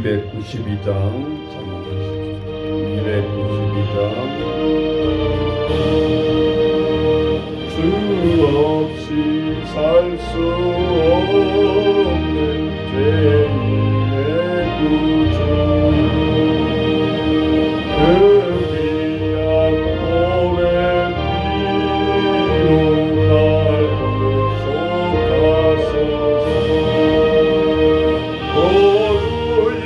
292장 292장 주 없이 살 수 없는 죄인의 구주 그 귀한 몸의 피로 날 구속하소서. 고주의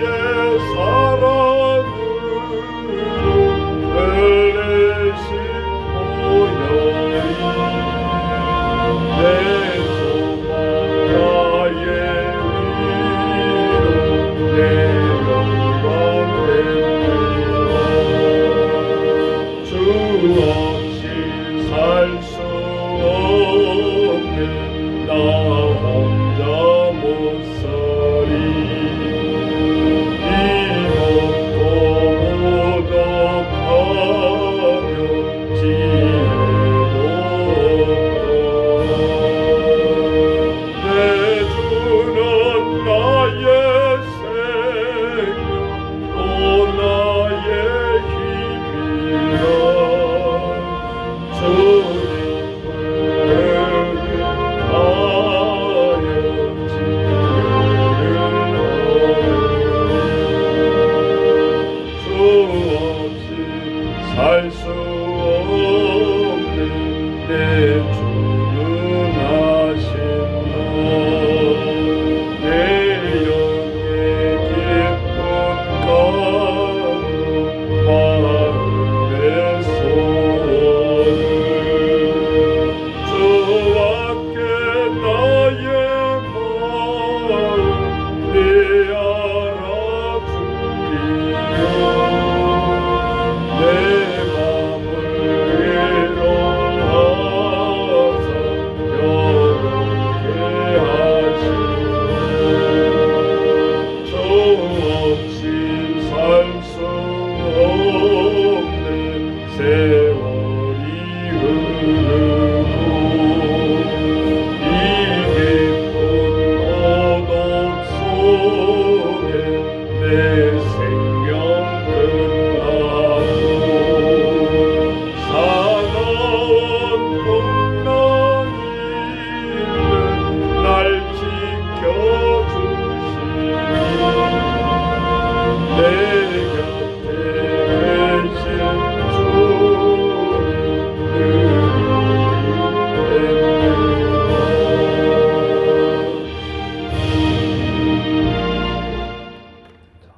사랑으로 흘리신 보혈이 내 소망 나의 위로 내 영광 됩니다. 주 없이 살 수 없는 나 혼자 못 살이 살 수 없는 내 주는 하신다. 내 영의 깊은 감동 마음의 소원을 주밖에 나의 마음 네 알아주리요. 세월이 흐르고 이 깊은 어둠 속에 내 생명 끝나고 사나운 풍랑이든 날 지켜주시니 내 곁에 계신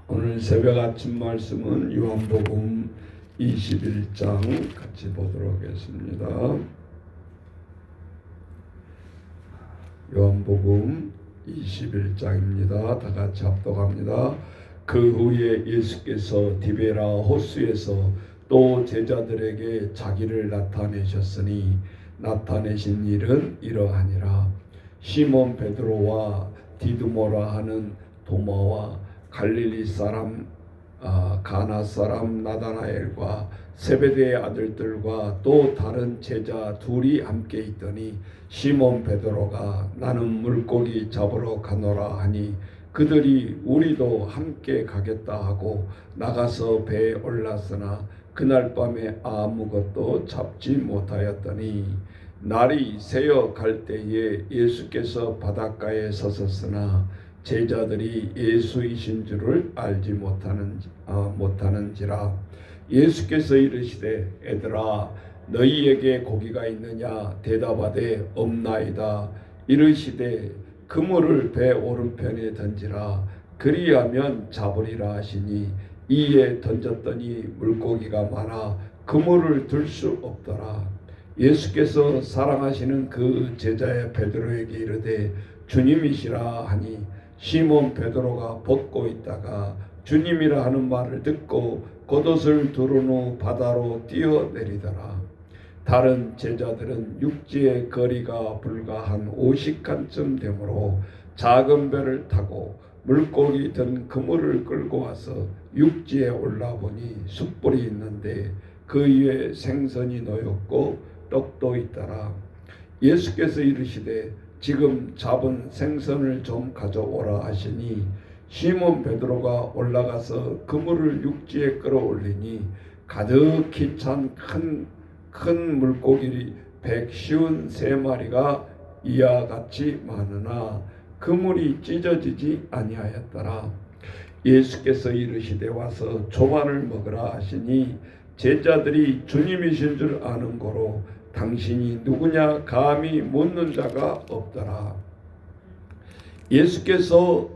오늘 새벽 아침 말씀은 요한복음 21장 같이 보도록 하겠습니다. 요한복음 21장입니다. 다 같이 합독합니다. 그 후에 예수께서 디베라 호수에서 또 제자들에게 자기를 나타내셨으니 나타내신 일은 이러하니라. 시몬 베드로와 디두모라 하는 도마와 갈릴리 사람 가나 사람 나다나엘과 세베대의 아들들과 또 다른 제자 둘이 함께 있더니 시몬 베드로가 나는 물고기 잡으러 가노라 하니 그들이 우리도 함께 가겠다 하고 나가서 배에 올랐으나 그날 밤에 아무것도 잡지 못하였더니 날이 새어 갈 때에 예수께서 바닷가에 서셨으나 제자들이 예수이신 줄을 알지 못하는지라. 예수께서 이르시되 애들아 너희에게 고기가 있느냐 대답하되 없나이다. 이르시되 그물을 배 오른편에 던지라. 그리하면 잡으리라 하시니 이에 던졌더니 물고기가 많아 그물을 들 수 없더라. 예수께서 사랑하시는 그 제자의 베드로에게 이르되 주님이시라 하니 시몬 베드로가 벗고 있다가 주님이라 하는 말을 듣고 겉옷을 두른 후 바다로 뛰어내리더라. 다른 제자들은 육지의 거리가 불과 한 50칸쯤 되므로 작은 배를 타고 물고기 든 그물을 끌고 와서 육지에 올라보니 숯불이 있는데 그 위에 생선이 놓였고 떡도 있더라. 예수께서 이르시되 지금 잡은 생선을 좀 가져오라 하시니 시몬 베드로가 올라가서 그물을 육지에 끌어올리니 가득히 찬 큰 물고기 153마리가 이와 같이 많으나 그물이 찢어지지 아니하였더라. 예수께서 이르시되 와서 조반을 먹으라 하시니 제자들이 주님이신 줄 아는 고로 당신이 누구냐 감히 묻는 자가 없더라. 예수께서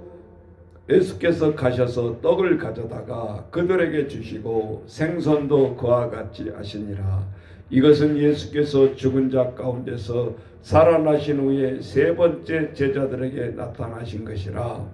가셔서 떡을 가져다가 그들에게 주시고 생선도 그와 같이 하시니라. 이것은 예수께서 죽은 자 가운데서 살아나신 후에 세 번째 제자들에게 나타나신 것이라.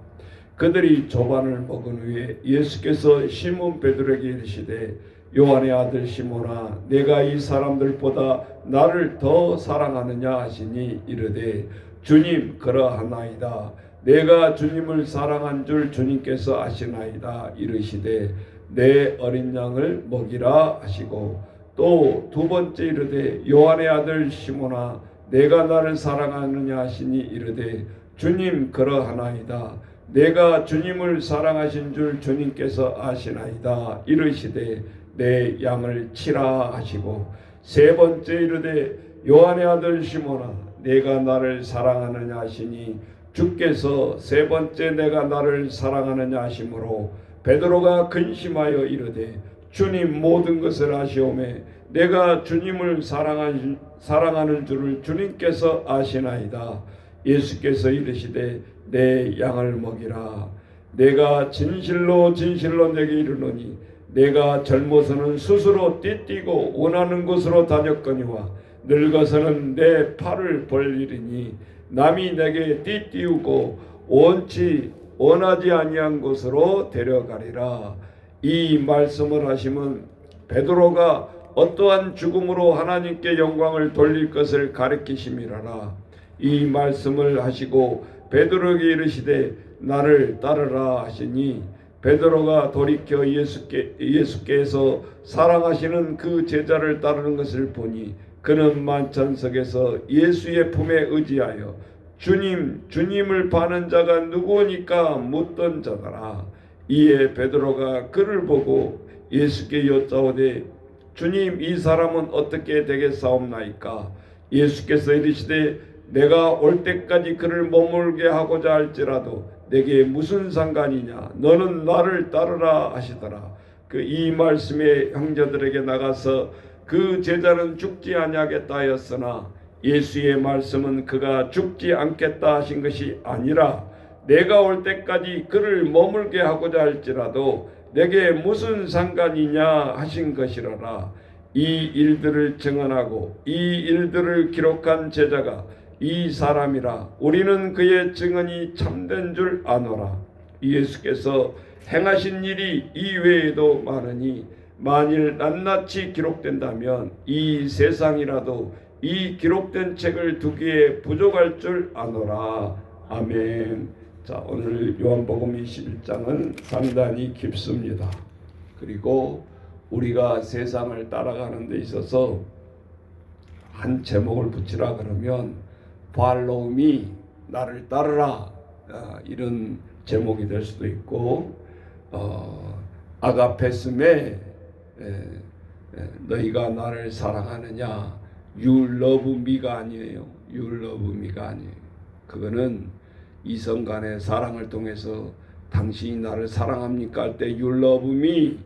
그들이 조반을 먹은 후에 예수께서 시몬 베드로에게 이르시되 요한의 아들 시몬아 내가 이 사람들보다 나를 더 사랑하느냐 하시니 이르되 주님 그러하나이다. 내가 주님을 사랑한 줄 주님께서 아시나이다. 이르시되 내 어린 양을 먹이라 하시고 또 두 번째 이르되 요한의 아들 시몬아 내가 나를 사랑하느냐 하시니 이르되 주님 그러하나이다. 내가 주님을 사랑하신 줄 주님께서 아시나이다. 이르시되 내 양을 치라 하시고 세 번째 이르되 요한의 아들 시몬아 내가 나를 사랑하느냐 하시니 주께서 세 번째 내가 나를 사랑하느냐 하시므로 베드로가 근심하여 이르되 주님 모든 것을 아시오매 내가 주님을 사랑하는 줄을 주님께서 아시나이다. 예수께서 이르시되 내 양을 먹이라. 내가 진실로 내게 이르노니 내가 젊어서는 스스로 띠뛰고 원하는 곳으로 다녔거니와 늙어서는 내 팔을 벌리리니 남이 내게 띠띠우고 원하지 아니한 곳으로 데려가리라. 이 말씀을 하시면 베드로가 어떠한 죽음으로 하나님께 영광을 돌릴 것을 가리키심이라라. 이 말씀을 하시고 베드로에게 이르시되 나를 따르라 하시니 베드로가 돌이켜 예수께서 사랑하시는 그 제자를 따르는 것을 보니 그는 만찬석에서 예수의 품에 의지하여 주님을 파는 자가 누구니까 묻던 자더라. 이에 베드로가 그를 보고 예수께 여짜오되 주님 이 사람은 어떻게 되겠사옵나이까? 예수께서 이르시되 내가 올 때까지 그를 머물게 하고자 할지라도 내게 무슨 상관이냐? 너는 나를 따르라 하시더라. 이 말씀에 형제들에게 나가서 그 제자는 죽지 아니하겠다 하였으나 예수의 말씀은 그가 죽지 않겠다 하신 것이 아니라 내가 올 때까지 그를 머물게 하고자 할지라도 내게 무슨 상관이냐 하신 것이라라. 이 일들을 증언하고 이 일들을 기록한 제자가 이 사람이라. 우리는 그의 증언이 참된 줄 아노라. 예수께서 행하신 일이 이 외에도 많으니 만일 낱낱이 기록된다면 이 세상이라도 이 기록된 책을 두기에 부족할 줄 아노라. 아멘. 자, 오늘 요한복음 21장은 상당히 깊습니다. 그리고 우리가 세상을 따라가는 데 있어서 한 제목을 붙이라 그러면 Follow me, 나를 따르라, 이런 제목이 될 수도 있고 아가페스메, 너희가 나를 사랑하느냐, You love me가 아니에요. You love me가 아니에요. 그거는 이성 간의 사랑을 통해서 당신이 나를 사랑합니까 할 때 You love me,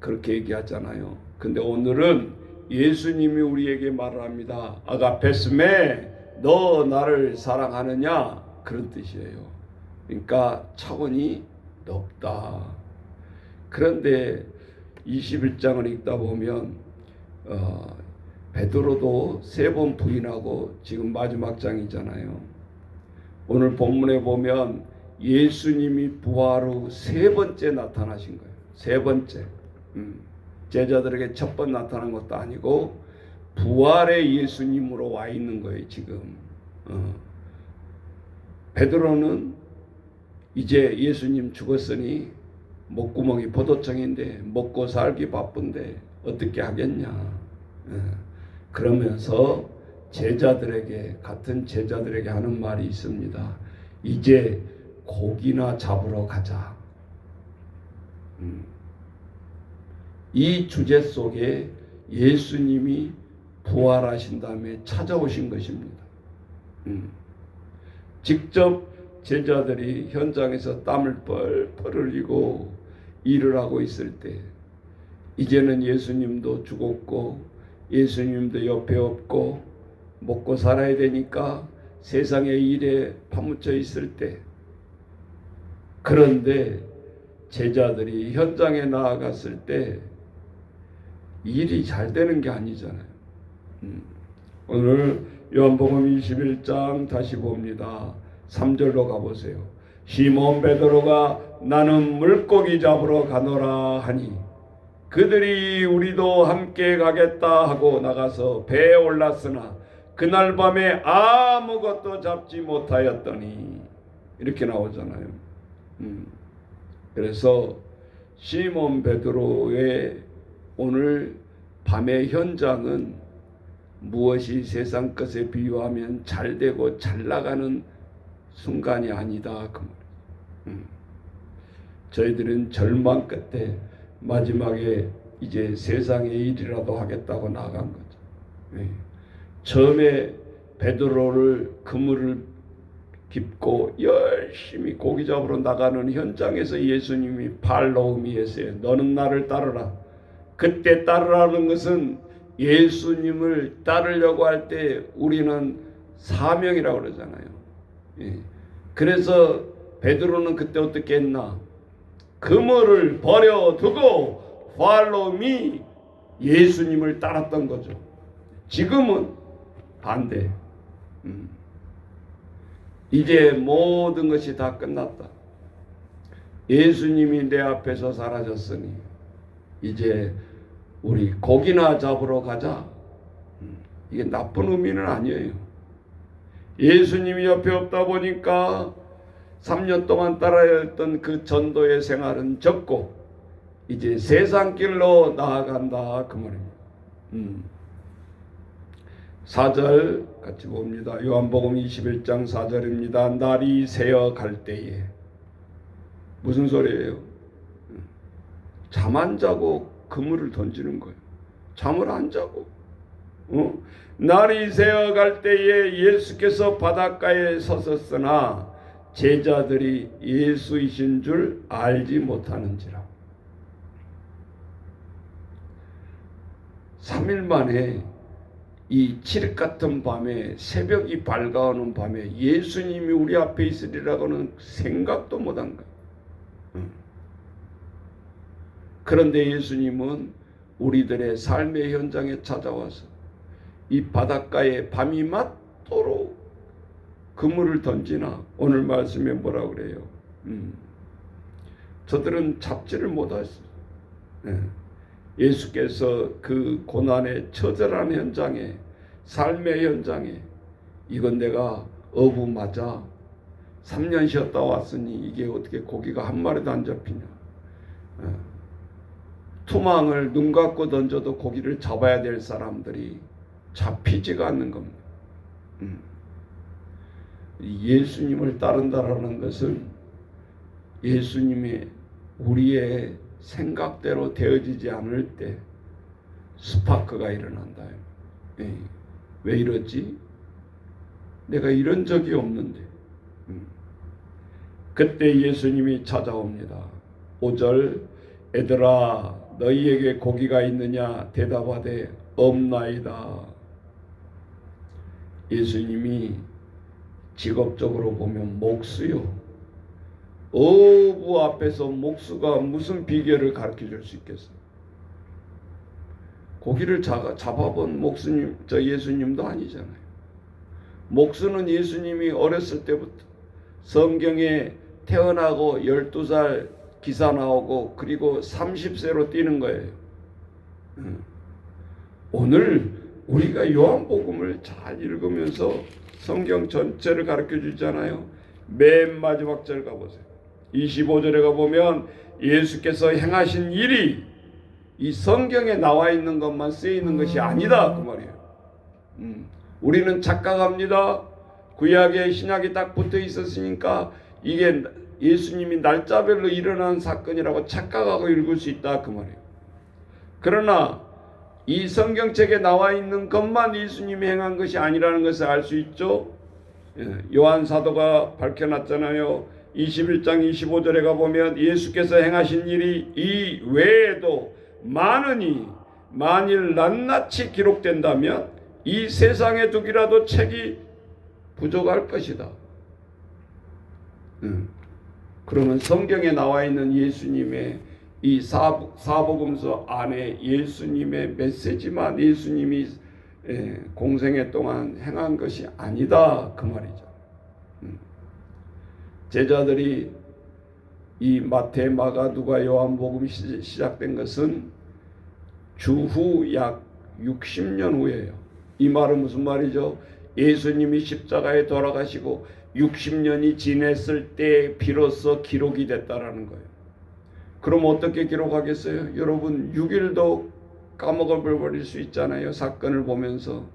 그렇게 얘기하잖아요. 근데 오늘은 예수님이 우리에게 말을 합니다. 아가페스메, 너 나를 사랑하느냐, 그런 뜻이에요. 그러니까 차원이 높다. 그런데 21장을 읽다 보면 베드로도 3번 부인하고 지금 마지막 장이잖아요. 오늘 본문에 보면 예수님이 부활 후 3번째 나타나신 거예요. 3번째. 제자들에게 첫 번 나타난 것도 아니고 부활의 예수님으로 와 있는 거예요. 지금 베드로는 이제 예수님 죽었으니 목구멍이 포도청인데 먹고 살기 바쁜데 어떻게 하겠냐. 그러면서 제자들에게, 같은 제자들에게 하는 말이 있습니다. 이제 고기나 잡으러 가자. 이 주제 속에 예수님이 부활하신 다음에 찾아오신 것입니다. 직접 제자들이 현장에서 땀을 뻘뻘 흘리고 일을 하고 있을 때, 이제는 예수님도 죽었고 예수님도 옆에 없고 먹고 살아야 되니까 세상의 일에 파묻혀 있을 때, 그런데 제자들이 현장에 나아갔을 때 일이 잘 되는 게 아니잖아요. 오늘 요한복음 21장 다시 봅니다. 3절로 가보세요. 시몬 베드로가 나는 물고기 잡으러 가노라 하니 그들이 우리도 함께 가겠다 하고 나가서 배에 올랐으나 그날 밤에 아무것도 잡지 못하였더니, 이렇게 나오잖아요. 그래서 시몬 베드로의 오늘 밤의 현장은 무엇이 세상 것에 비유하면 잘 되고 잘 나가는 순간이 아니다 그 말이에요. 저희들은 절망 끝에 마지막에 이제 세상의 일이라도 하겠다고 나간 거죠. 처음에 베드로를 그물을 깁고 열심히 고기 잡으러 나가는 현장에서 예수님이 팔 놓음이 했어요. 너는 나를 따르라. 그때 따르라는 것은 예수님을 따르려고 할 때 우리는 사명이라고 그러잖아요. 그래서 베드로는 그때 어떻게 했나? 그물을 버려두고 팔로우 미, 예수님을 따랐던 거죠. 지금은 반대. 이제 모든 것이 다 끝났다. 예수님이 내 앞에서 사라졌으니 이제 우리 고기나 잡으러 가자. 이게 나쁜 의미는 아니에요. 예수님이 옆에 없다 보니까 3년 동안 따라야 했던 그 전도의 생활은 적고 이제 세상 길로 나아간다 그 말입니다. 4절 같이 봅니다. 요한복음 21장 4절입니다. 날이 새어 갈 때에, 무슨 소리예요? 잠 안 자고 그물을 던지는 거예요. 잠을 안 자고. 날이 새어 갈 때에 예수께서 바닷가에 섰었으나 제자들이 예수이신 줄 알지 못하는지라. 3일 만에 이 칠흑 같은 밤에, 새벽이 밝아오는 밤에 예수님이 우리 앞에 있으리라고는 생각도 못한 거예요. 그런데 예수님은 우리들의 삶의 현장에 찾아와서 이 바닷가에 밤이 맞도록 그물을 던지나, 오늘 말씀에 뭐라 그래요? 저들은 잡지를 못했어요. 예수께서 그 고난의 처절한 현장에, 삶의 현장에, 이건 내가 어부 맞아 3년 쉬었다 왔으니 이게 어떻게 고기가 한 마리도 안 잡히냐. 투망을 눈 감고 던져도 고기를 잡아야 될 사람들이 잡히지가 않는 겁니다. 예수님을 따른다라는 것은 예수님이 우리의 생각대로 되어지지 않을 때 스파크가 일어난다. 왜 이러지? 내가 이런 적이 없는데. 그때 예수님이 찾아옵니다. 5절, 애들아 너희에게 고기가 있느냐? 대답하되 없나이다. 예수님이 직업적으로 보면 목수요. 어부 앞에서 목수가 무슨 비결을 가르쳐 줄 수 있겠어요? 고기를 잡아본 목수님, 저 예수님도 아니잖아요. 목수는 예수님이 어렸을 때부터 성경에 태어나고 12살 기사 나오고 그리고 30세로 뛰는 거예요. 오늘 우리가 요한복음을 잘 읽으면서 성경 전체를 가르쳐 주잖아요. 맨 마지막 절 가보세요. 25절에 가보면 예수께서 행하신 일이 이 성경에 나와 있는 것만 쓰이는 것이 아니다 그 말이에요. 우리는 착각합니다. 구약에 신약이 딱 붙어 있었으니까 이게 예수님이 날짜별로 일어난 사건이라고 착각하고 읽을 수 있다 그 말이에요. 그러나 이 성경책에 나와 있는 것만 예수님이 행한 것이 아니라는 것을 알 수 있죠. 요한 사도가 밝혀놨잖아요. 21장 25절에 가보면 예수께서 행하신 일이 이 외에도 많으니 만일 낱낱이 기록된다면 이 세상에 두기라도 책이 부족할 것이다. 그러면 성경에 나와 있는 예수님의 이 사복음서 안에 예수님의 메시지만 예수님이 공생애 동안 행한 것이 아니다 그 말이죠. 제자들이 이 마태, 마가, 누가, 요한복음이 시작된 것은 주후 약 60년 후예요. 이 말은 무슨 말이죠? 예수님이 십자가에 돌아가시고 60년이 지냈을 때 비로소 기록이 됐다라는 거예요. 그럼 어떻게 기록하겠어요? 여러분 6일도 까먹어버릴 수 있잖아요. 사건을 보면서.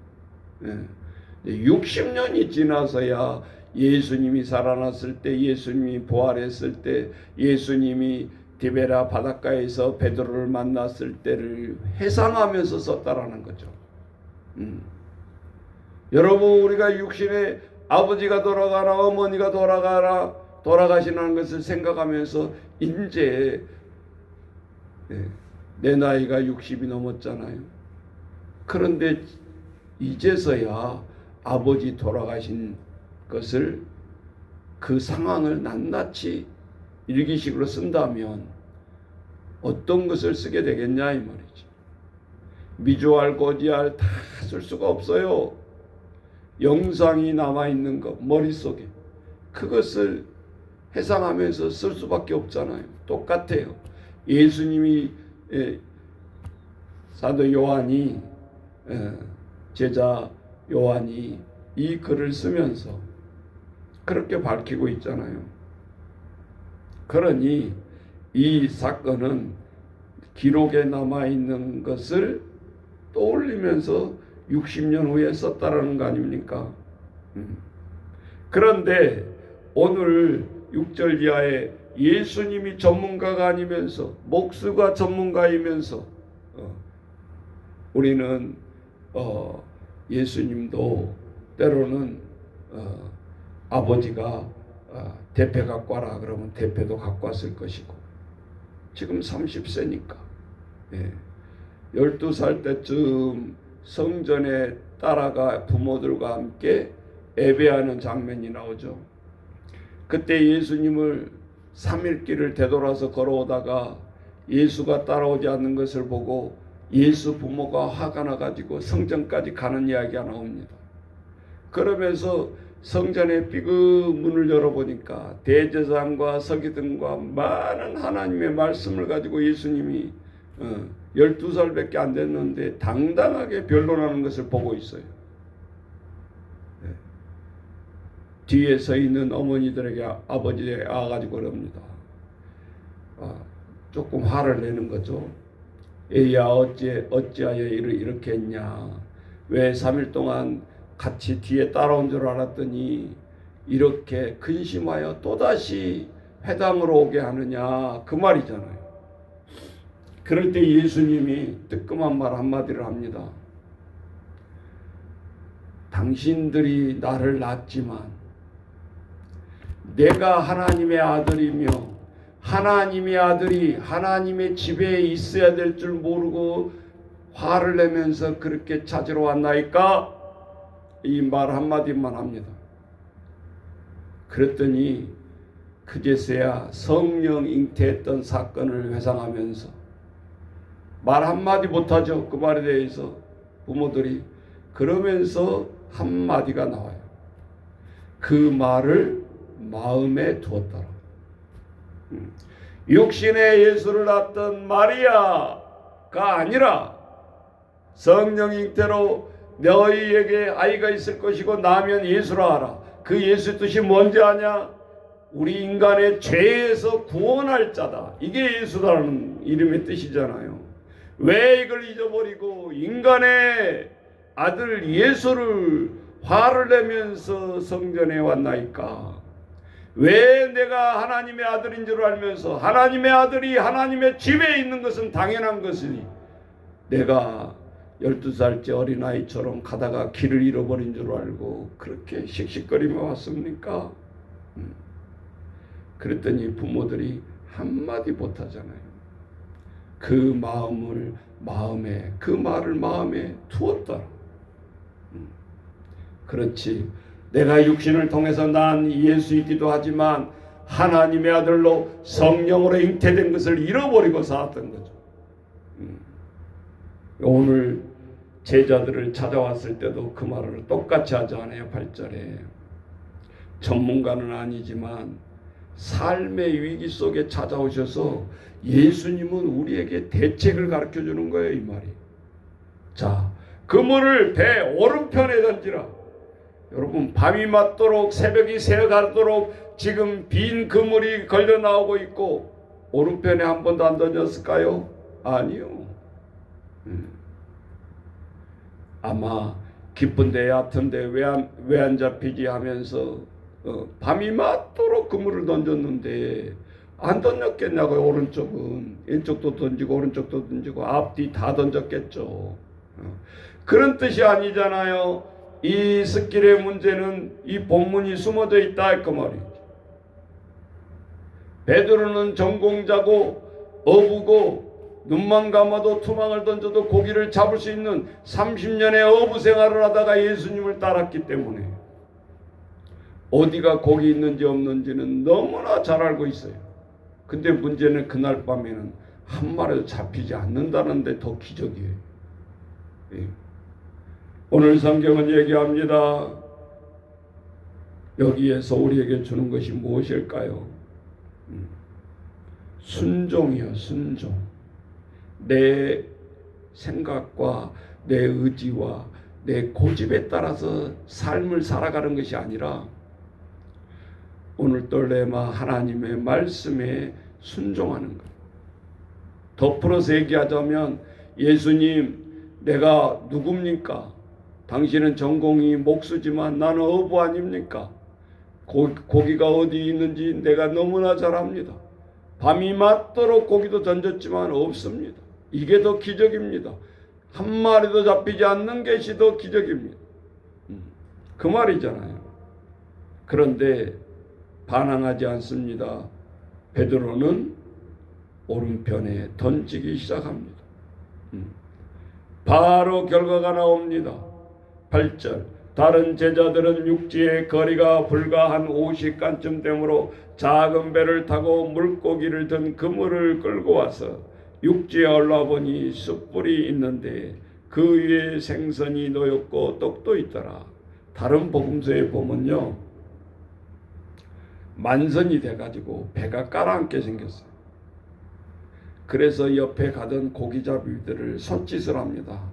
60년이 지나서야 예수님이 살아났을 때, 예수님이 부활했을 때, 예수님이 디베라 바닷가에서 베드로를 만났을 때를 회상하면서 썼다라는 거죠. 여러분 우리가 육신에 아버지가 돌아가나 어머니가 돌아가시는 것을 생각하면서 이제 내 나이가 60이 넘었잖아요. 그런데 이제서야 아버지 돌아가신 것을 그 상황을 낱낱이 일기식으로 쓴다면 어떤 것을 쓰게 되겠냐 이 말이지. 미주알 고지알 다 쓸 수가 없어요. 영상이 남아있는 것 머릿속에 그것을 회상하면서 쓸 수밖에 없잖아요. 똑같아요. 예수님이 사도 요한이 제자 요한이 이 글을 쓰면서 그렇게 밝히고 있잖아요. 그러니 이 사건은 기록에 남아있는 것을 떠올리면서 60년 후에 썼다라는 거 아닙니까? 그런데 오늘 6절 이하에 예수님이 전문가가 아니면서 목수가 전문가이면서 우리는 예수님도 때로는 아버지가 대패 갖고 와라 그러면 대패도 갖고 왔을 것이고 지금 30세니까 12살 때쯤 성전에 따라가 부모들과 함께 예배하는 장면이 나오죠. 그때 예수님을 3일 길을 되돌아서 걸어오다가 예수가 따라오지 않는 것을 보고 예수 부모가 화가 나가지고 성전까지 가는 이야기가 나옵니다. 그러면서 성전의 비그 문을 열어보니까 대제사장과 서기관과 많은 하나님의 말씀을 가지고 예수님이 12살밖에 안 됐는데 당당하게 변론하는 것을 보고 있어요. 뒤에 서 있는 어머니들에게 아버지에 와가지고 그럽니다. 조금 화를 내는 거죠. 에이야 어찌하여 이렇게 했냐. 왜 3일 동안 같이 뒤에 따라온 줄 알았더니 이렇게 근심하여 또다시 회당으로 오게 하느냐 그 말이잖아요. 그럴 때 예수님이 뜨끔한 말 한마디를 합니다. 당신들이 나를 낳았지만 내가 하나님의 아들이며 하나님의 아들이 하나님의 집에 있어야 될 줄 모르고 화를 내면서 그렇게 찾으러 왔나이까? 이 말 한마디만 합니다. 그랬더니 그제서야 성령 잉태했던 사건을 회상하면서 말 한마디 못하죠. 그 말에 대해서 부모들이 그러면서 한마디가 나와요. 그 말을 마음에 두었더라. 육신의 예수를 낳았던 마리아가 아니라 성령 잉태로 너희에게 아이가 있을 것이고 나면 예수라 하라. 그 예수 뜻이 뭔지 아냐? 우리 인간의 죄에서 구원할 자다. 이게 예수라는 이름의 뜻이잖아요. 왜 이걸 잊어버리고 인간의 아들 예수를 화를 내면서 성전에 왔나이까? 왜 내가 하나님의 아들인 줄 알면서 하나님의 아들이 하나님의 집에 있는 것은 당연한 것이니 내가 12살째 어린아이처럼 가다가 길을 잃어버린 줄 알고 그렇게 씩씩거리며 왔습니까? 그랬더니 부모들이 한마디 못하잖아요. 그 말을 마음에 두었더라. 그렇지. 내가 육신을 통해서 난 예수이기도 하지만 하나님의 아들로 성령으로 잉태된 것을 잃어버리고 살았던 거죠. 오늘 제자들을 찾아왔을 때도 그 말을 똑같이 하지 않아요. 8절에 전문가는 아니지만 삶의 위기 속에 찾아오셔서 예수님은 우리에게 대책을 가르쳐 주는 거예요. 이 말이. 자, 그물을 배 오른편에 던지라. 여러분, 밤이 맞도록 새벽이 새어가도록 지금 빈 그물이 걸려 나오고 있고 오른편에 한 번도 안 던졌을까요? 아니요. 아마 기쁜데 얕은데 왜 안 잡히지 하면서 밤이 맞도록 그물을 던졌는데 안 던졌겠냐고요. 오른쪽은 왼쪽도 던지고 오른쪽도 던지고 앞뒤 다 던졌겠죠. 그런 뜻이 아니잖아요. 이 스킬의 문제는 이 본문이 숨어져 있다 그 말이죠. 베드로는 전공자고 어부고 눈만 감아도 투망을 던져도 고기를 잡을 수 있는 30년의 어부 생활을 하다가 예수님을 따랐기 때문에 어디가 고기 있는지 없는지는 너무나 잘 알고 있어요. 근데 문제는 그날 밤에는 한 마리도 잡히지 않는다는데 더 기적이에요. 예. 오늘 성경은 얘기합니다. 여기에서 우리에게 주는 것이 무엇일까요? 순종이요, 순종. 내 생각과 내 의지와 내 고집에 따라서 삶을 살아가는 것이 아니라 오늘도 레마 하나님의 말씀에 순종하는 것. 덧풀어서 얘기하자면 예수님, 내가 누굽니까? 당신은 전공이 목수지만 나는 어부 아닙니까? 고기가 어디 있는지 내가 너무나 잘 압니다. 밤이 맞도록 고기도 던졌지만 없습니다. 이게 더 기적입니다. 한 마리도 잡히지 않는 것이 더 기적입니다. 그 말이잖아요. 그런데 반항하지 않습니다. 베드로는 오른편에 던지기 시작합니다. 바로 결과가 나옵니다. 8절 다른 제자들은 육지의 거리가 불과 한 50간쯤 되므로 작은 배를 타고 물고기를 든 그물을 끌고 와서 육지에 올라보니 숯불이 있는데 그 위에 생선이 놓였고 떡도 있더라. 다른 복음서에 보면요, 만선이 돼가지고 배가 깔아앉게 생겼어요. 그래서 옆에 가던 고기잡이들을 손짓을 합니다.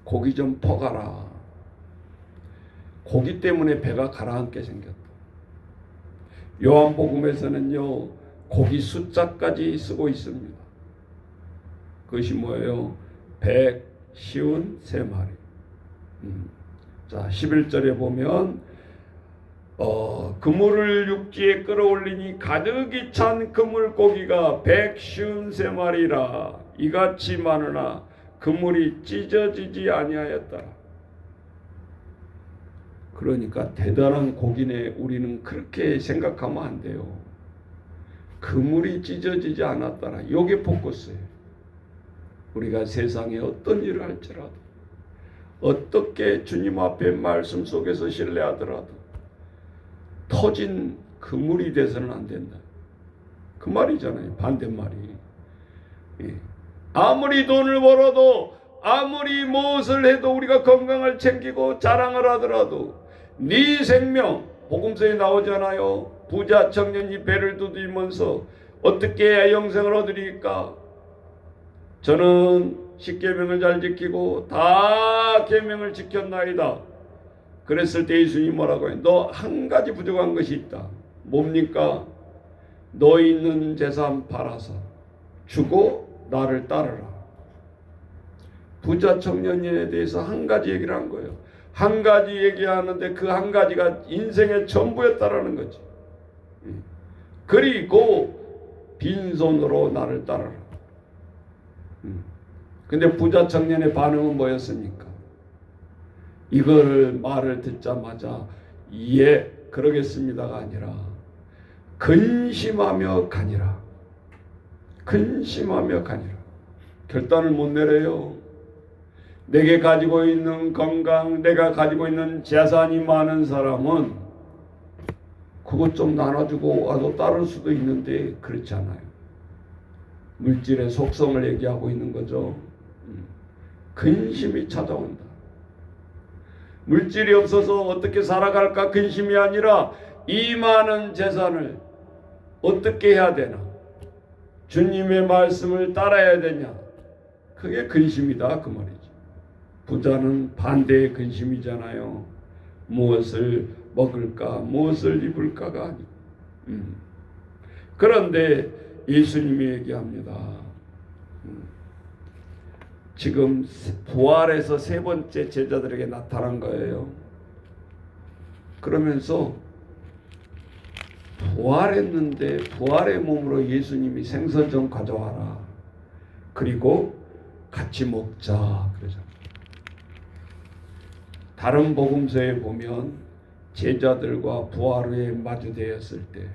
고기 좀 퍼가라. 고기 때문에 배가 가라앉게 생겼다. 요한복음에서는요, 고기 숫자까지 쓰고 있습니다. 그것이 뭐예요? 153마리. 자, 11절에 보면 그물을 육지에 끌어올리니 가득이 찬 그물고기가 153마리라. 이같이 많으나 그물이 찢어지지 아니하였더라. 그러니까 대단한 고기네. 우리는 그렇게 생각하면 안 돼요. 그물이 찢어지지 않았더라. 요게 포커스예요. 우리가 세상에 어떤 일을 할지라도, 어떻게 주님 앞에 말씀 속에서 신뢰하더라도 터진 그물이 돼서는 안 된다. 그 말이잖아요. 반대말이. 예. 아무리 돈을 벌어도, 아무리 무엇을 해도, 우리가 건강을 챙기고 자랑을 하더라도 네 생명, 복음서에 나오잖아요. 부자 청년이 배를 두드리면서 어떻게 해야 영생을 얻으리까? 저는 십계명을 잘 지키고 다 계명을 지켰나이다. 그랬을 때 예수님이 뭐라고 해요? 너 한 가지 부족한 것이 있다. 뭡니까? 너 있는 재산 팔아서 주고 나를 따르라. 부자 청년에 대해서 한 가지 얘기를 한 거예요. 한 가지 얘기하는데 그 한 가지가 인생의 전부였다라는 거지. 그리고 빈손으로 나를 따르라. 근데 부자 청년의 반응은 뭐였습니까? 이걸 말을 듣자마자 예 그러겠습니다가 아니라 근심하며 가니라. 근심하며 가니라. 결단을 못 내려요. 내게 가지고 있는 건강, 내가 가지고 있는 재산이 많은 사람은 그것 좀 나눠주고 와도 따를 수도 있는데 그렇지 않아요. 물질의 속성을 얘기하고 있는 거죠. 근심이 찾아온다. 물질이 없어서 어떻게 살아갈까 근심이 아니라 이 많은 재산을 어떻게 해야 되나? 주님의 말씀을 따라야 되냐? 그게 근심이다 그 말이죠. 부자는 반대의 근심이잖아요. 무엇을 먹을까, 무엇을 입을까가 아니고. 그런데 예수님이 얘기합니다. 지금 부활에서 세 번째 제자들에게 나타난 거예요. 그러면서 부활했는데 부활의 몸으로 예수님이 생선 좀 가져와라. 그리고 같이 먹자. 그러죠. 다른 복음서에 보면 제자들과 부활 후에 마주되었을 때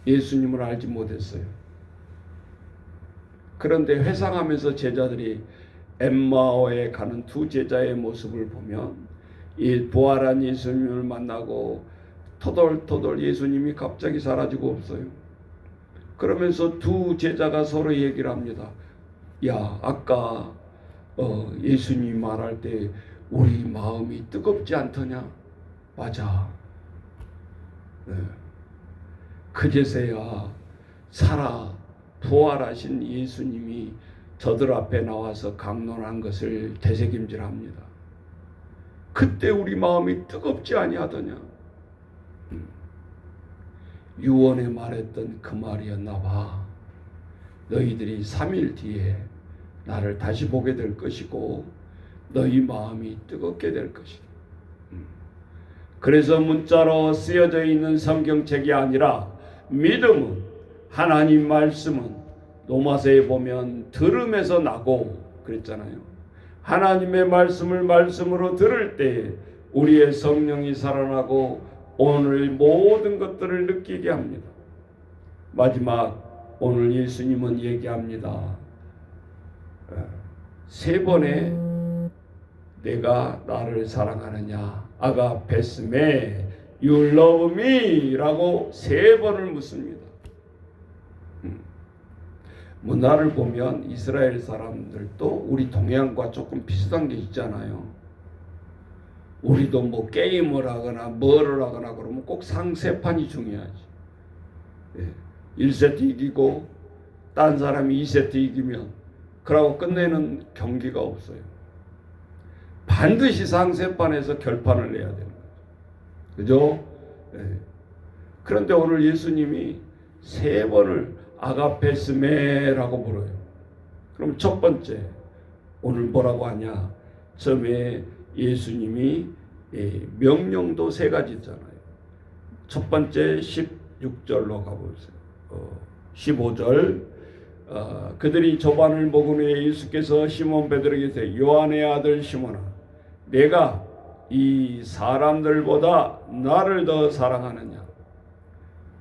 예수님을 알지 못했어요. 그런데 회상하면서 제자들이 엠마오에 가는 두 제자의 모습을 보면 이 부활한 예수님을 만나고 터덜터덜 예수님이 갑자기 사라지고 없어요. 그러면서 두 제자가 서로 얘기를 합니다. 야, 아까 예수님이 말할 때 우리 마음이 뜨겁지 않더냐? 맞아. 네. 그제서야 살아 부활하신 예수님이 저들 앞에 나와서 강론한 것을 되새김질합니다. 그때 우리 마음이 뜨겁지 아니하더냐? 유언에 말했던 그 말이었나 봐. 너희들이 3일 뒤에 나를 다시 보게 될 것이고 너희 마음이 뜨겁게 될 것이다. 그래서 문자로 쓰여져 있는 성경책이 아니라 믿음은, 하나님 말씀은 로마서에 보면 들음에서 나고 그랬잖아요. 하나님의 말씀을 말씀으로 들을 때 우리의 성령이 살아나고 오늘 모든 것들을 느끼게 합니다. 마지막 오늘 예수님은 얘기합니다. 세 번에 내가 나를 사랑하느냐? 아가페스메 You love me 라고 세 번을 묻습니다. 문화를 보면 이스라엘 사람들도 우리 동양과 조금 비슷한 게 있잖아요. 우리도 뭐 게임을 하거나 뭐를 하거나 그러면 꼭 상세판이 중요하지. 1세트 이기고 딴 사람이 2세트 이기면 그러고 끝내는 경기가 없어요. 반드시 상세판에서 결판을 내야 되는 거죠. 그죠? 네. 그런데 오늘 예수님이 세 번을 아가페스메라고 불어요. 그럼 첫 번째 오늘 뭐라고 하냐? 처음에 예수님이 명령도 세 가지 있잖아요. 첫 번째 16절로 가보세요. 15절 그들이 조반을 먹은 후에 예수께서 시몬 베드로에게 요한의 아들 시몬아 내가 이 사람들보다 나를 더 사랑하느냐.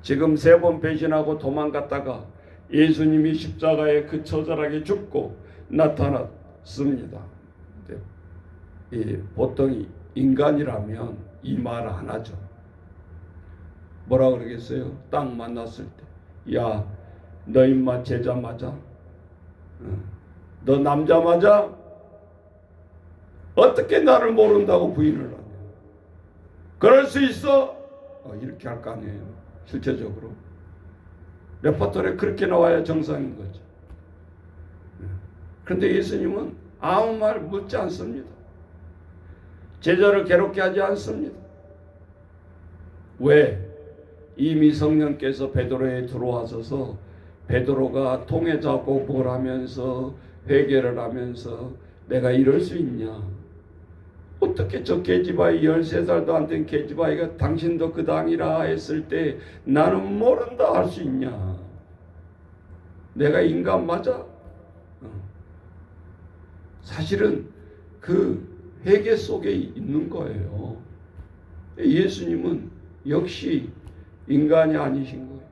지금 세 번 배신하고 도망갔다가 예수님이 십자가에 그 처절하게 죽고 나타났습니다. 보통 인간이라면 이 말 안 하죠. 뭐라 그러겠어요? 딱 만났을 때 야, 너 인마 제자 맞아? 너 남자 맞아? 어떻게 나를 모른다고 부인을 하냐? 그럴 수 있어? 이렇게 할 거 아니에요. 실제적으로 레퍼토리에 그렇게 나와야 정상인 거죠. 그런데 예수님은 아무 말 묻지 않습니다. 제자를 괴롭게 하지 않습니다. 왜? 이미 성령께서 베드로에 들어와서서 베드로가 통해 작업을 하면서 회개를 하면서 내가 이럴 수 있냐? 어떻게 저 계집아이 13살도 안 된 계집아이가 당신도 그 당이라 했을 때 나는 모른다 할 수 있냐? 내가 인간 맞아? 사실은 그 회개 속에 있는 거예요. 예수님은 역시 인간이 아니신 거예요.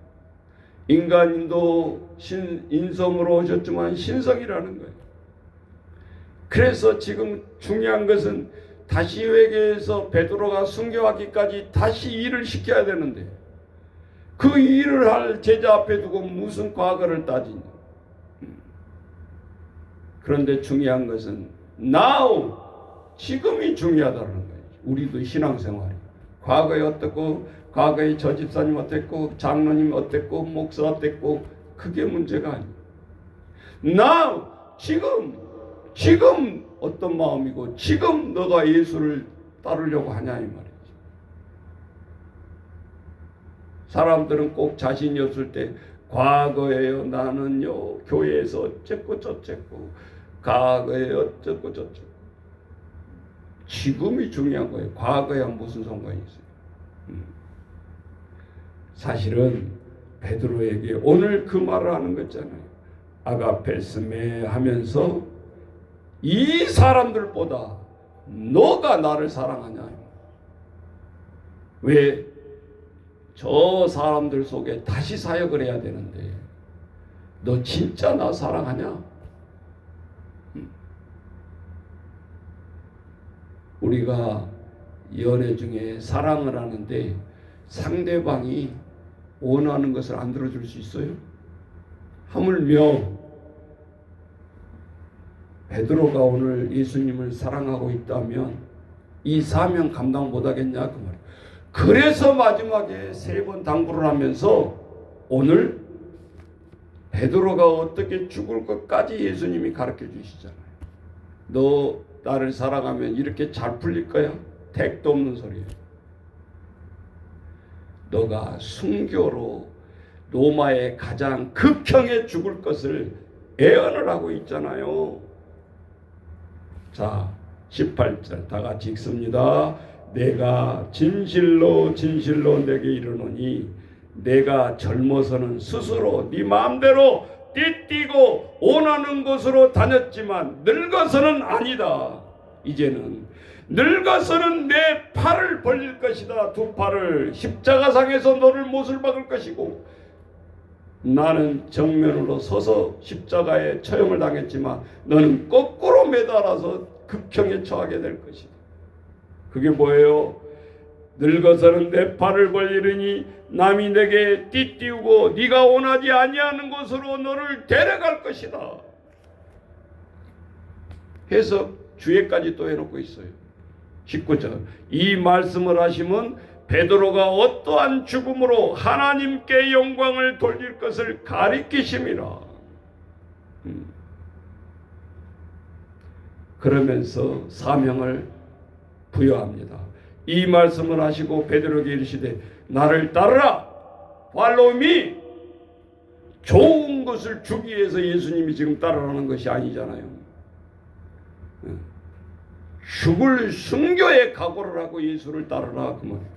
인간도 인성으로 오셨지만 신성이라는 거예요. 그래서 지금 중요한 것은 다시 회개해서 베드로가 순교하기까지 다시 일을 시켜야 되는데 그 일을 할 제자 앞에 두고 무슨 과거를 따지냐. 그런데 중요한 것은 now, 지금이 중요하다는 거예요. 우리도 신앙생활이 과거에 어떻고 과거에 저 집사님 어땠고 장로님 어땠고 목사 어땠고 그게 문제가 아니에요. now, 지금 어떤 마음이고 지금 너가 예수를 따르려고 하냐 이 말이지. 사람들은 꼭 자신이 없을 때 과거에요 나는요 교회에서 어쨌고 저쨌고 과거에 어쩌고 저쩌고. 지금이 중요한 거예요. 과거에 무슨 상관이 있어요. 사실은 베드로에게 오늘 그 말을 하는 거잖아요. 아가페스메 하면서 이 사람들보다 너가 나를 사랑하냐. 왜? 저 사람들 속에 다시 사역을 해야 되는데 너 진짜 나 사랑하냐? 우리가 연애 중에 사랑을 하는데 상대방이 원하는 것을 안 들어줄 수 있어요? 하물며 베드로가 오늘 예수님을 사랑하고 있다면 이 사명 감당 못하겠냐 그 말이에요. 그래서 마지막에 3번 당부를 하면서 오늘 베드로가 어떻게 죽을 것까지 예수님이 가르쳐 주시잖아요. 너 나를 사랑하면 이렇게 잘 풀릴 거야? 택도 없는 소리예요. 너가 순교로 로마의 가장 극형에 죽을 것을 애언을 하고 있잖아요. 자, 18절 다 같이 읽습니다. 내가 진실로 내게 이르노니 내가 젊어서는 스스로 네 마음대로 띠뛰고 원하는 곳으로 다녔지만 늙어서는 아니다. 이제는 늙어서는 내 팔을 벌릴 것이다. 2팔을 십자가상에서 너를 못을 박을 것이고 나는 정면으로 서서 십자가에 처형을 당했지만 너는 거꾸로 매달아서 극형에 처하게 될 것이다. 그게 뭐예요? 늙어서는 내 팔을 벌리르니 남이 내게 띠띠우고 네가 원하지 아니하는 곳으로 너를 데려갈 것이다. 해석 주에까지 또 해놓고 있어요. 19절 이 말씀을 하시면 베드로가 어떠한 죽음으로 하나님께 영광을 돌릴 것을 가리키심이라. 그러면서 사명을 부여합니다. 이 말씀을 하시고 베드로에게 이르시되 나를 따르라. Follow me. 좋은 것을 주기 위해서 예수님이 지금 따르라는 것이 아니잖아요. 죽을 순교의 각오를 하고 예수를 따르라 그 말이에요.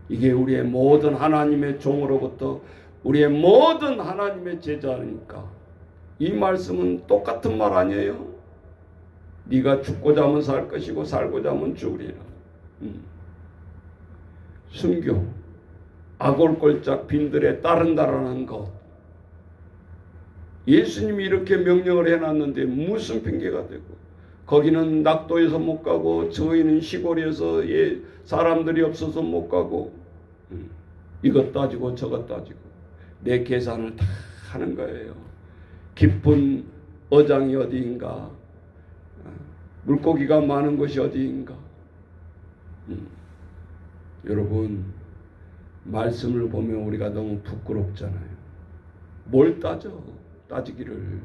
이게 우리의 모든 하나님의 종으로부터 우리의 모든 하나님의 제자니까 이 말씀은 똑같은 말 아니에요? 네가 죽고자 하면 살 것이고 살고자 하면 죽으리라. 순교, 아골골짝 빈들에 따른다라는 것. 예수님이 이렇게 명령을 해놨는데 무슨 핑계가 되고 거기는 낙도에서 못 가고 저희는 시골에서 사람들이 없어서 못 가고 이것 따지고 저것 따지고 내 계산을 다 하는 거예요. 깊은 어장이 어디인가, 물고기가 많은 곳이 어디인가. 여러분 말씀을 보면 우리가 너무 부끄럽잖아요. 뭘 따지기를.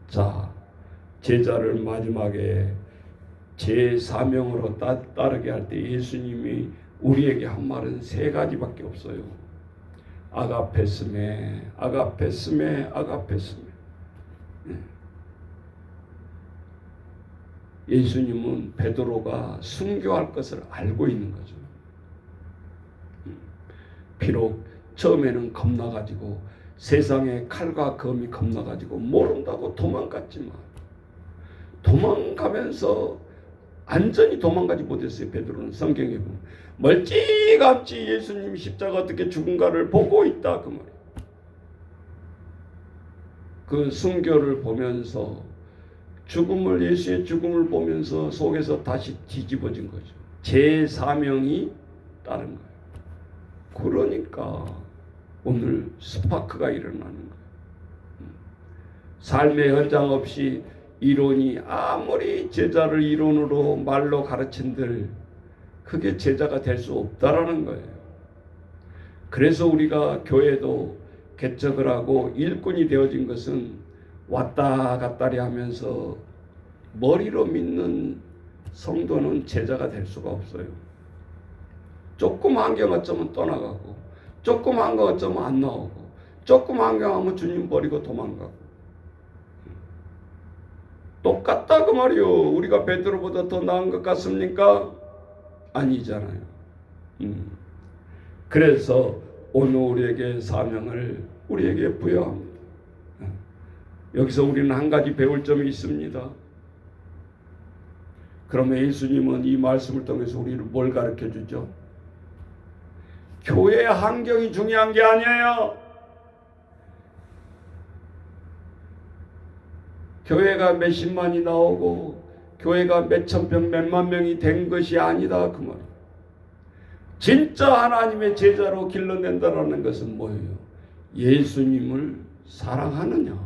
자, 제자를 마지막에 제 사명으로 따르게 할 때 예수님이 우리에게 한 말은 3가지밖에 없어요. 아가페스메, 아가페스메, 아가페스메. 예수님은 베드로가 순교할 것을 알고 있는 거죠. 비록 처음에는 겁나가지고 세상에 칼과 검이 겁나가지고 모른다고 도망갔지만 도망가면서 안전히 도망가지 못했어요. 베드로는 성경에 보면 멀찌감치 예수님 십자가 어떻게 죽은가를 보고 있다 그 말이에요. 그 순교를 보면서 예수의 죽음을 보면서 속에서 다시 뒤집어진 거죠. 제 사명이 다른 거예요. 그러니까 오늘 스파크가 일어나는 거예요. 삶의 현장 없이 이론이 아무리 제자를 이론으로 말로 가르친들 그게 제자가 될 수 없다라는 거예요. 그래서 우리가 교회도 개척을 하고 일꾼이 되어진 것은 왔다 갔다리 하면서 머리로 믿는 성도는 제자가 될 수가 없어요. 조금 안경 어쩌면 떠나가고 조금 안경 어쩌면 안 나오고 조금 안경하면 주님 버리고 도망가고 똑같다 그 말이요. 우리가 베드로보다 더 나은 것 같습니까? 아니잖아요. 그래서 오늘 우리에게 사명을 우리에게 부여합니다. 여기서 우리는 한 가지 배울 점이 있습니다. 그러면 예수님은 이 말씀을 통해서 우리를 뭘 가르쳐 주죠? 교회의 환경이 중요한 게 아니에요. 교회가 몇십만이 나오고 교회가 몇천명 몇만 명이 된 것이 아니다 그 말이에요. 진짜 하나님의 제자로 길러낸다라는 것은 뭐예요? 예수님을 사랑하느냐,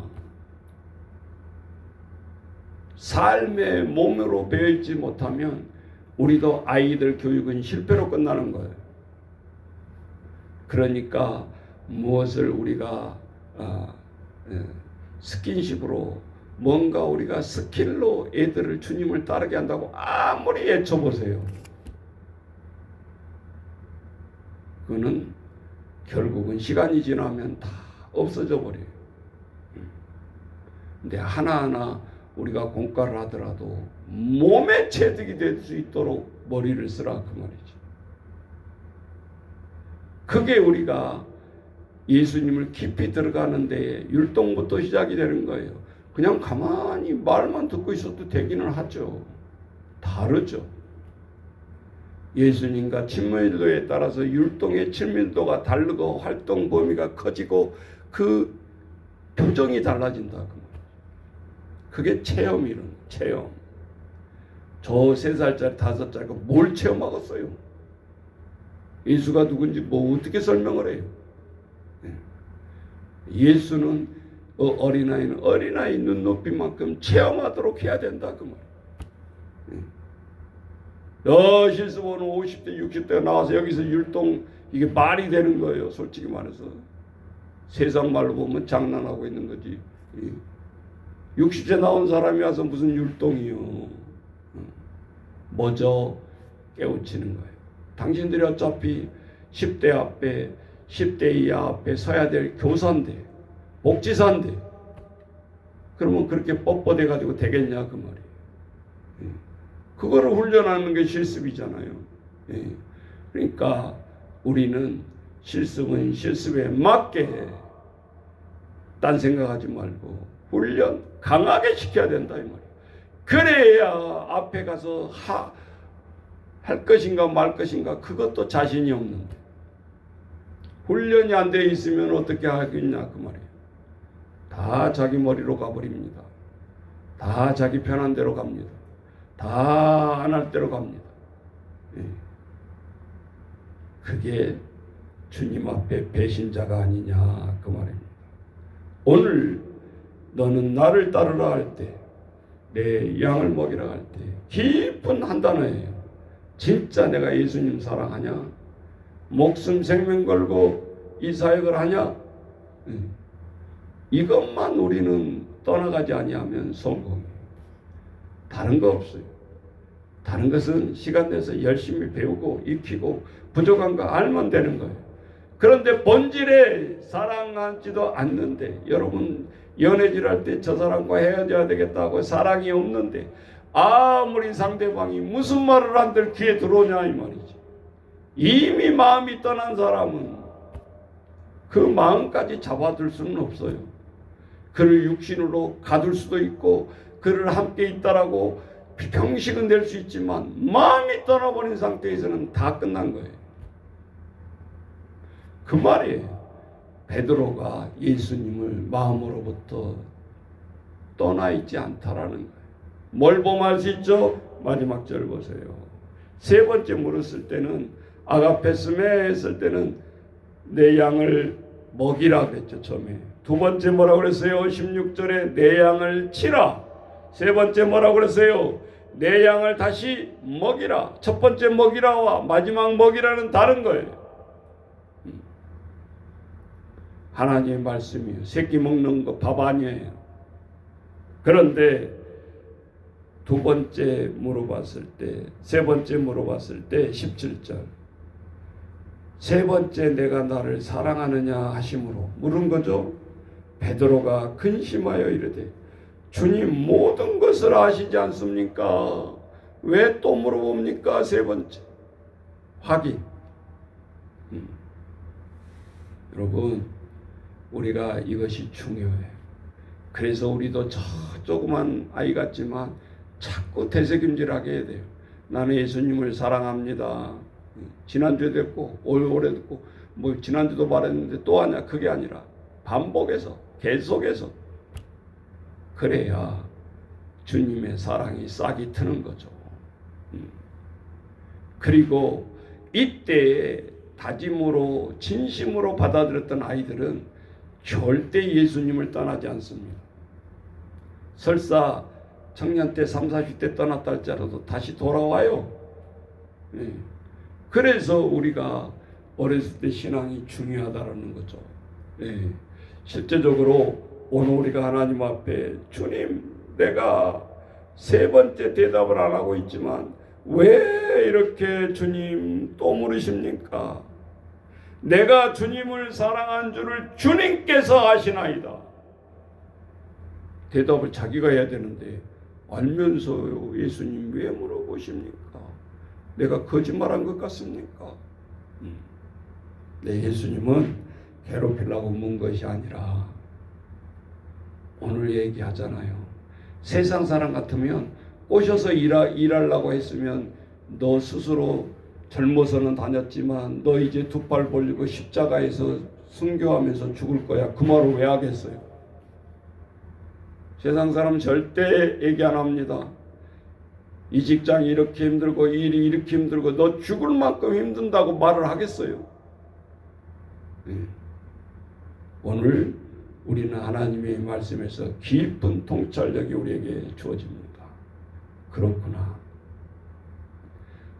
삶의 몸으로 배우지 못하면 우리도 아이들 교육은 실패로 끝나는 거예요. 그러니까 무엇을 우리가 스킨십으로 뭔가 우리가 스킬로 애들을 주님을 따르게 한다고 아무리 애쳐보세요. 그거는 결국은 시간이 지나면 다 없어져 버려요. 근데 하나하나 우리가 공과를 하더라도 몸에 체득이 될 수 있도록 머리를 쓰라 그 말이죠. 그게 우리가 예수님을 깊이 들어가는데 율동부터 시작이 되는 거예요. 그냥 가만히 말만 듣고 있어도 되기는 하죠. 다르죠. 예수님과 친밀도에 따라서 율동의 친밀도가 다르고 활동 범위가 커지고 그 표정이 달라진다. 그게 체험이란 체험. 저 3살짜리 5살짜리가 뭘 체험하겠어요? 예수가 누군지 뭐 어떻게 설명을 해요? 예수는 어린아이는 어린아이 눈높이만큼 체험하도록 해야 된다 그 말. 실수보는 50대 60대가 나와서 여기서 율동 이게 말이 되는 거예요. 솔직히 말해서 세상 말로 보면 장난하고 있는 거지. 60세 나온 사람이 와서 무슨 율동이요. 먼저 깨우치는 거예요. 당신들이 어차피 10대 앞에 10대 이하 앞에 서야 될 교사인데 목지사인데 그러면 그렇게 뻣뻣해 가지고 되겠냐 그 말이에요. 그거를 훈련하는 게 실습이잖아요. 그러니까 우리는 실습은 실습에 맞게 딴 생각하지 말고 훈련 강하게 시켜야 된다 이 말이에요. 그래야 앞에 가서 할 것인가 말 것인가 그것도 자신이 없는데 훈련이 안 돼 있으면 어떻게 하겠냐 그 말이에요. 다 자기 머리로 가버립니다. 다 자기 편한 대로 갑니다. 다 안 할 대로 갑니다. 그게 주님 앞에 배신자가 아니냐 그 말입니다. 오늘 너는 나를 따르라 할 때, 내 양을 먹이라 할 때 깊은 한 단어예요. 진짜 내가 예수님 사랑하냐? 목숨 생명 걸고 이 사역을 하냐? 이것만 우리는 떠나가지 아니하면 성공이에요. 다른 거 없어요. 다른 것은 시간 내서 열심히 배우고 익히고 부족한 거 알면 되는 거예요. 그런데 본질에 사랑하지도 않는데 여러분 연애질 할 때 저 사람과 헤어져야 되겠다고 사랑이 없는데 아무리 상대방이 무슨 말을 한들 귀에 들어오냐 이 말이지. 이미 마음이 떠난 사람은 그 마음까지 잡아둘 수는 없어요. 그를 육신으로 가둘 수도 있고 그를 함께 있다라고 평식은 될 수 있지만 마음이 떠나버린 상태에서는 다 끝난 거예요. 그 말이에요. 베드로가 예수님을 마음으로부터 떠나 있지 않다라는 거예요. 뭘 보면 알 수 있죠? 마지막 절 보세요. 세 번째 물었을 때는 아가페스메 했을 때는 내 양을 먹이라 그랬죠. 처음에. 두 번째 뭐라고 그랬어요? 16절에 내 양을 치라. 세 번째 뭐라고 그랬어요? 내 양을 다시 먹이라. 첫 번째 먹이라와 마지막 먹이라는 다른 거예요. 하나님의 말씀이에요. 새끼 먹는 거 밥 아니에요. 그런데 두 번째 물어봤을 때, 세 번째 물어봤을 때 17절. 세 번째 내가 나를 사랑하느냐 하심으로 물은 거죠. 베드로가 근심하여 이르되 주님 모든 것을 아시지 않습니까? 왜 또 물어봅니까? 세 번째 확인. 여러분, 우리가 이것이 중요해요. 그래서 우리도 저 조그만 아이 같지만 자꾸 되새김질하게 해야 돼요. 나는 예수님을 사랑합니다. 지난주에도 했고 올해도 했고 뭐 지난주도 말했는데 또 하냐. 그게 아니라 반복해서 계속해서 그래야 주님의 사랑이 싹이 트는 거죠. 그리고 이때에 다짐으로 진심으로 받아들였던 아이들은 절대 예수님을 떠나지 않습니다. 설사 청년 때 30, 40대 떠났다 할지라도 다시 돌아와요. 그래서 우리가 어렸을 때 신앙이 중요하다는 거죠. 실제적으로 오늘 우리가 하나님 앞에 주님 내가 세 번째 대답을 안 하고 있지만 왜 이렇게 주님 또 물으십니까? 내가 주님을 사랑한 줄을 주님께서 아시나이다. 대답을 자기가 해야 되는데 알면서요 예수님 왜 물어보십니까? 내가 거짓말한 것 같습니까? 네, 예수님은 괴롭히려고 문 것이 아니라 오늘 얘기하잖아요. 세상 사람 같으면 꼬셔서 일하려고 했으면 너 스스로 젊어서는 다녔지만 너 이제 두 팔 벌리고 십자가에서 순교하면서 죽을 거야. 그 말을 왜 하겠어요? 세상 사람 절대 얘기 안 합니다. 이 직장이 이렇게 힘들고 일이 이렇게 힘들고 너 죽을 만큼 힘든다고 말을 하겠어요? 오늘 우리는 하나님의 말씀에서 깊은 통찰력이 우리에게 주어집니다. 그렇구나.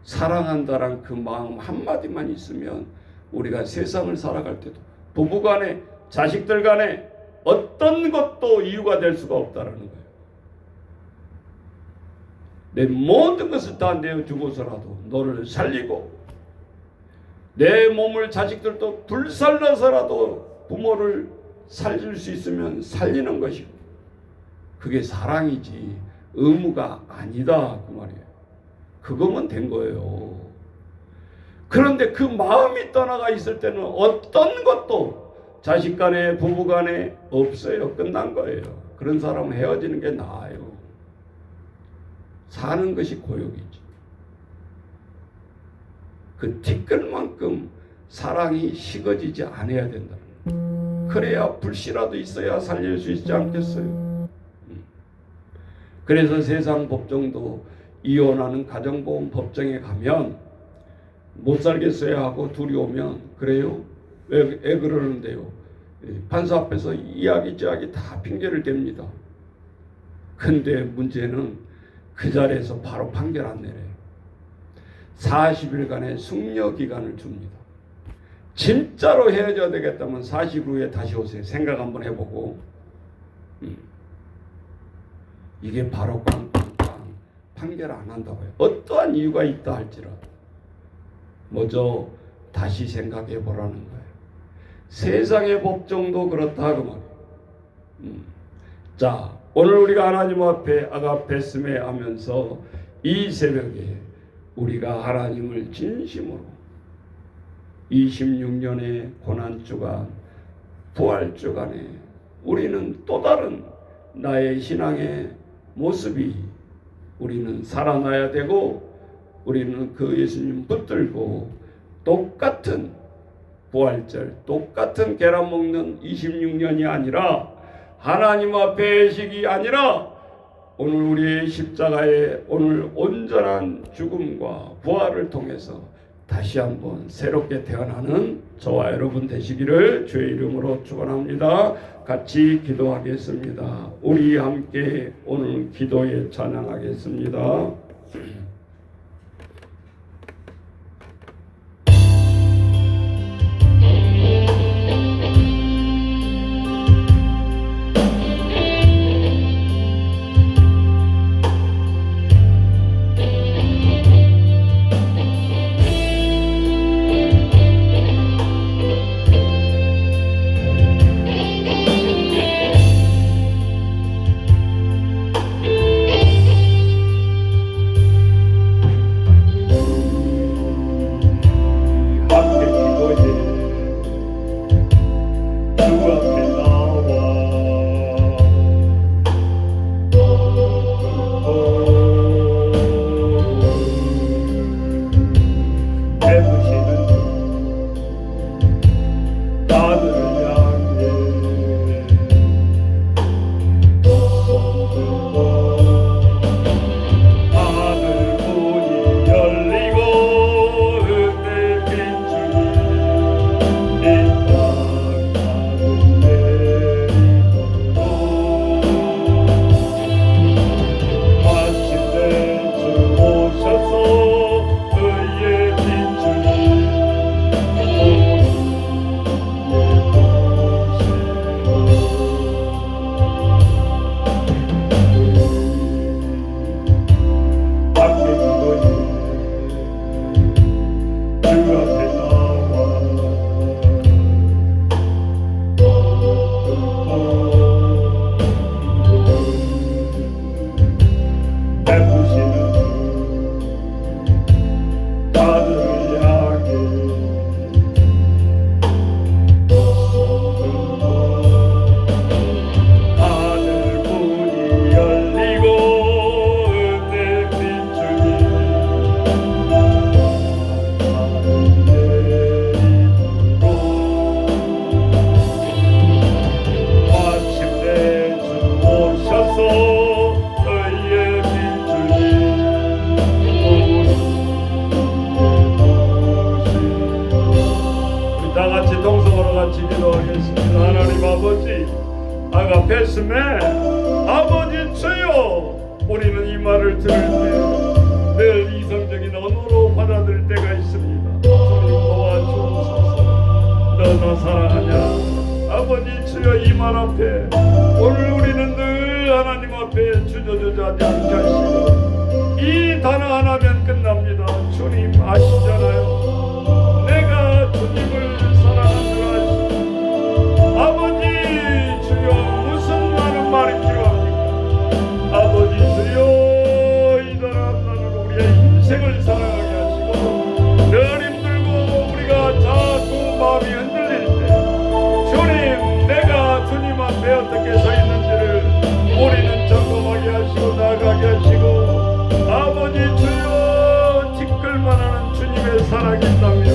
사랑한다란 그 마음 한마디만 있으면 우리가 세상을 살아갈 때도 부부간에 자식들 간에 어떤 것도 이유가 될 수가 없다라는 거예요. 내 모든 것을 다 내어주고서라도 너를 살리고 내 몸을 자식들도 불살라서라도 부모를 살릴 수 있으면 살리는 것이고 그게 사랑이지 의무가 아니다 그 말이에요. 그거면 된 거예요. 그런데 그 마음이 떠나가 있을 때는 어떤 것도 자식 간에 부부 간에 없어요. 끝난 거예요. 그런 사람은 헤어지는 게 나아요. 사는 것이 고역이지. 그 티끌만큼 사랑이 식어지지 않아야 된다. 그래야 불씨라도 있어야 살릴 수 있지 않겠어요? 그래서 세상 법정도 이혼하는 가정보험 법정에 가면 못 살겠어요 하고 둘이 오면 그래요? 왜 그러는데요? 판사 앞에서 이야기 저야기 다 핑계를 댑니다. 근데 문제는 그 자리에서 바로 판결 안 내려요. 40일간의 숙려 기간을 줍니다. 진짜로 헤어져야 되겠다면 40일 후에 다시 오세요. 생각 한번 해보고. 이게 바로 꽝꽝꽝 판결 안 한다고요. 어떠한 이유가 있다 할지라도 먼저 다시 생각해 보라는 거예요. 세상의 법정도 그렇다 그 말이에요. 자, 오늘 우리가 하나님 앞에 아가페스메 하면서 이 새벽에 우리가 하나님을 진심으로 26년의 고난주간 부활주간에 우리는 또 다른 나의 신앙의 모습이 우리는 살아나야 되고, 우리는 그 예수님 붙들고 똑같은 부활절, 똑같은 계란 먹는 26년이 아니라, 하나님 앞에 예식이 아니라, 오늘 우리의 십자가의 오늘 온전한 죽음과 부활을 통해서 다시 한번 새롭게 태어나는 저와 여러분 되시기를 주의 이름으로 축원합니다. 같이 기도하겠습니다. 우리 함께 오늘 기도에 찬양하겠습니다. 아가페스메 아버지 주여, 우리는 이 말을 들을 때 늘 이성적인 언어로 받아들일 때가 있습니다. 주님 도와주옵소서. 너 사랑하냐? 아버지 주여, 이 말 앞에 오늘 우리는 늘 하나님 앞에 주저주저하지 않게 하시고, 이 단어 하나면 끝납니다. 주님 아시잖아요. 내가 주님을 사랑하는 줄 아시고, 아버지 주여, 무슨 많은 말이 필요합니까? 아버지 주여, 이 사람 나는 우리의 인생을 사랑하게 하시고, 늘 힘들고 우리가 자꾸 마음이 흔들릴 때 주님, 내가 주님 앞에 어떻게 서 있는지를 우리는 점검하게 하시고 나아가게 하시고, 아버지 주여, 티끌만하는 주님의 사랑이 있다며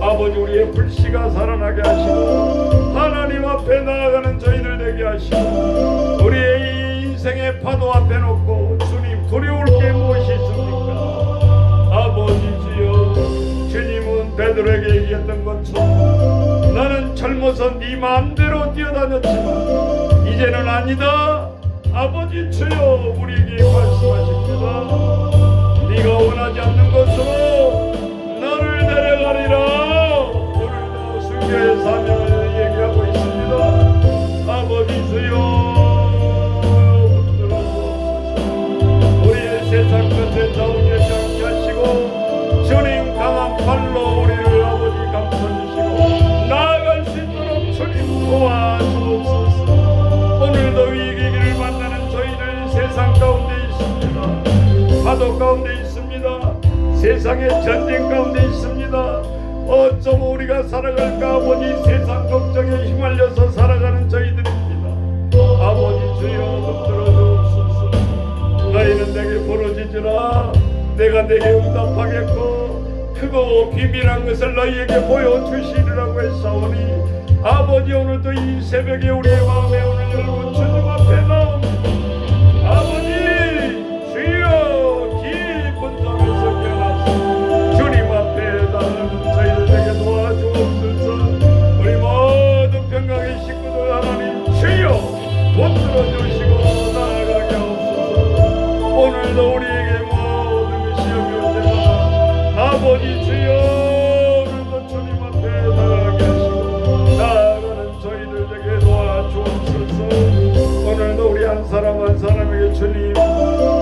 아버지 우리의 불씨가 살아나게 하시고, 하나님 앞에 나아가는 저희들 되게 하시고, 우리의 이 인생의 파도 앞에 놓고 주님 두려울 게 무엇이 있습니까? 아버지 주여, 주님은 베드로에게 얘기했던 것처럼 나는 젊어서 네 마음대로 뛰어다녔지만 이제는 아니다. 아버지 주여, 우리에게 말씀하십니다. 네가 원하지 않는 것으로 너를 데려가리라. 오늘도 순교의 사명을 얘기하고 있습니다. 아버지 주여, 우리의 세상 끝에 좌우되지 않게 하시고, 주님 강한 팔로 우리를 아버지 감싸주시고 나아갈 수 있도록 주님 도와주옵소서. 오늘도 위기를 만나는 파도 가운데 있습니다. 세상의 전쟁 가운데 있습니다. 어쩜 우리가 살아갈까? 아버지, 세상 걱정에 휘말려서 살아가는 저희들입니다. 아버지 주여 붙들어 주옵소서. 너희는 내게 부르짖으라. 내가 내게 응답하겠고 크고 비밀한 것을 너희에게 보여주시리라고 했사오니 아버지, 오늘도 이 새벽에 우리의 마음의 문을 열고 주님 앞에 나옵니다. 아버지 주여, 깊은 잠에서 깨어나서 주님 앞에 나는 저희들에게 도와주옵소서. 우리 모든 평강의 식구들 하나님 주여 붙들어 주시고 나아가게 하옵소서. 오늘도 우리에게 모든 것이 여겨지나 아버지 주여, 오늘도 주님 앞에 나아가게 하시고 나아가는 저희들에게 도와주옵소서. 오늘도 우리 한 사람 한 사람에게 주님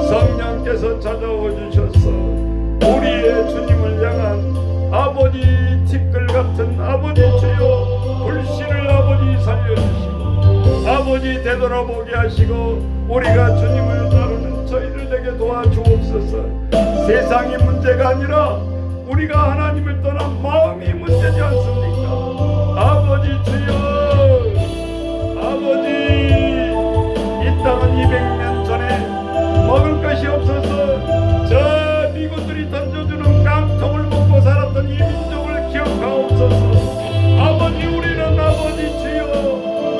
성령께서 찾아오 주셔서 우리의 주님을 향한 아버지 티끌 같은 아버지 주여 불신을 아버지 살려주시고 아버지 되돌아보게 하시고 우리가 주님을 따르는 저희들에게 도와주옵소서. 세상이 문제가 아니라 우리가 하나님을 떠난 마음이 문제지 않습니까? 아버지 주여, 아버지 이 땅은 200년 전에 먹을 것이 없어서 저 미군들이 던져주는 깡통을 먹고 살았던 이 민족을 기억하옵소서. 아버지, 우리는 아버지 주여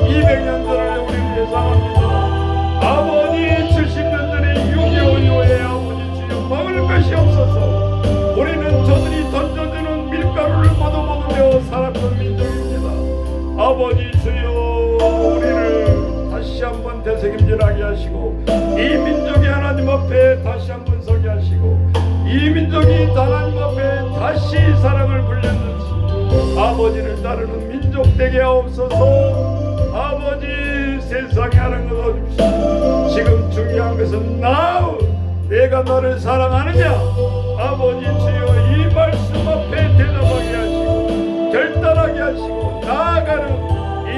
200년 전을 우리는 예상합니다. 아버지 70년 전에 6.25 이후에 아버지 주여 먹을 것이 없어서 우리는 저들이 던져주는 밀가루를 모두 먹으며 살았던 민족입니다. 아버지 주여, 우리를 다시 한번 되새김질하게 하시고 이 민족이 하나님 앞에 다시 한번 서게 하시고 이 민족이 하나님 앞에 다시 사랑을 불렸는지 아버지를 따르는 민족 되게 하옵소서. 아버지, 세상에 하는 것 없이 지금 중요한 것은 내가 너를 사랑하느냐? 아버지 주여, 이 말씀 앞에 대답하게 하시고 결단하게 하시고 나아가는 이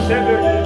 새벽에